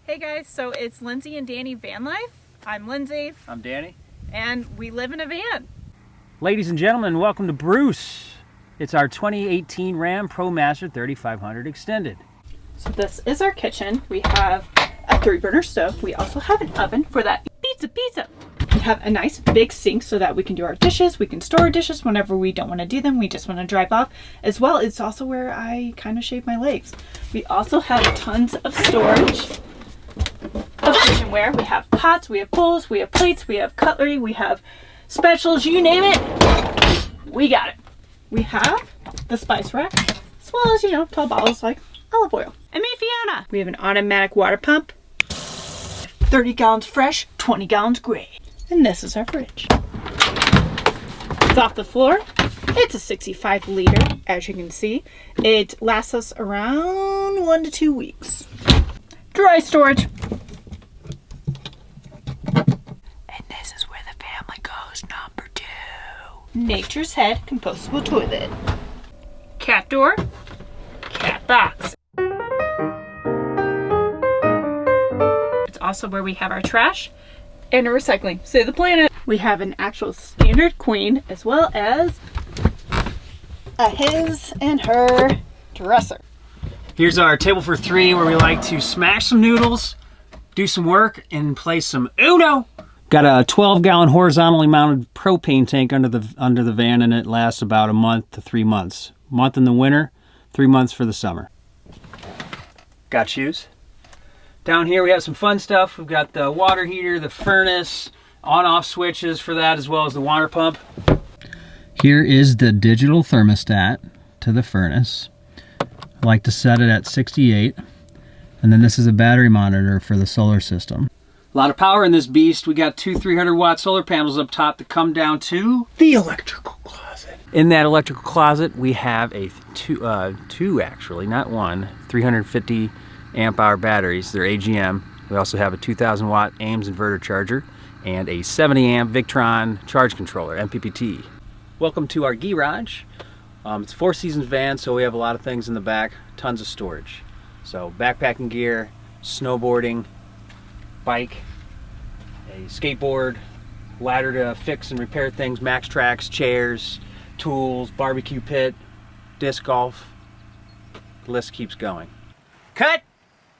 Hey guys, so it's Lindsey and Danny Van Life. I'm Lindsey. I'm Danny. And we live in a van. Ladies and gentlemen, welcome to Bruce. It's our 2018 Ram ProMaster 3500 Extended. So this is our kitchen. We have a 3-burner stove. We also have an oven for that pizza. We have a nice big sink so that we can do our dishes. We can store our dishes whenever we don't want to do them. We just want to drive off. As well, it's also where I kind of shave my legs. We also have tons of storage of kitchenware. We have pots, we have bowls, we have plates, we have cutlery, we have specials, you name it, we got it. We have the spice rack, as well as, tall bottles like olive oil. And me, Fiona. We have an automatic water pump, 30 gallons fresh, 20 gallons gray. And this is our fridge. It's off the floor. It's a 65 liter, as you can see. It lasts us around 1 to 2 weeks. Dry storage. And this is where the family goes, number 2. Nature's Head compostable toilet. Cat door. Cat box. It's also where we have our trash and our recycling. Save the planet. We have an actual standard queen as well as a his and her dresser. Here's our table for 3 where we like to smash some noodles, do some work, and play some Uno. Got a 12-gallon horizontally mounted propane tank under the van, and it lasts about a month to 3 months. Month in the winter, 3 months for the summer. Got shoes. Down here we have some fun stuff. We've got the water heater, the furnace, on-off switches for that, as well as the water pump. Here is the digital thermostat to the furnace. I like to set it at 68. And then this is a battery monitor for the solar system. A lot of power in this beast. We got 2 300-watt solar panels up top that come down to the electrical closet. In that electrical closet, we have a two actually, not one, 350 amp hour batteries. They're AGM. We also have a 2,000 watt Ames inverter charger and a 70 amp Victron charge controller, MPPT. Welcome to our garage. It's a 4 Seasons van, so we have a lot of things in the back, tons of storage. So backpacking gear, snowboarding, bike, a skateboard, ladder to fix and repair things, max tracks, chairs, tools, barbecue pit, disc golf. The list keeps going. Cut!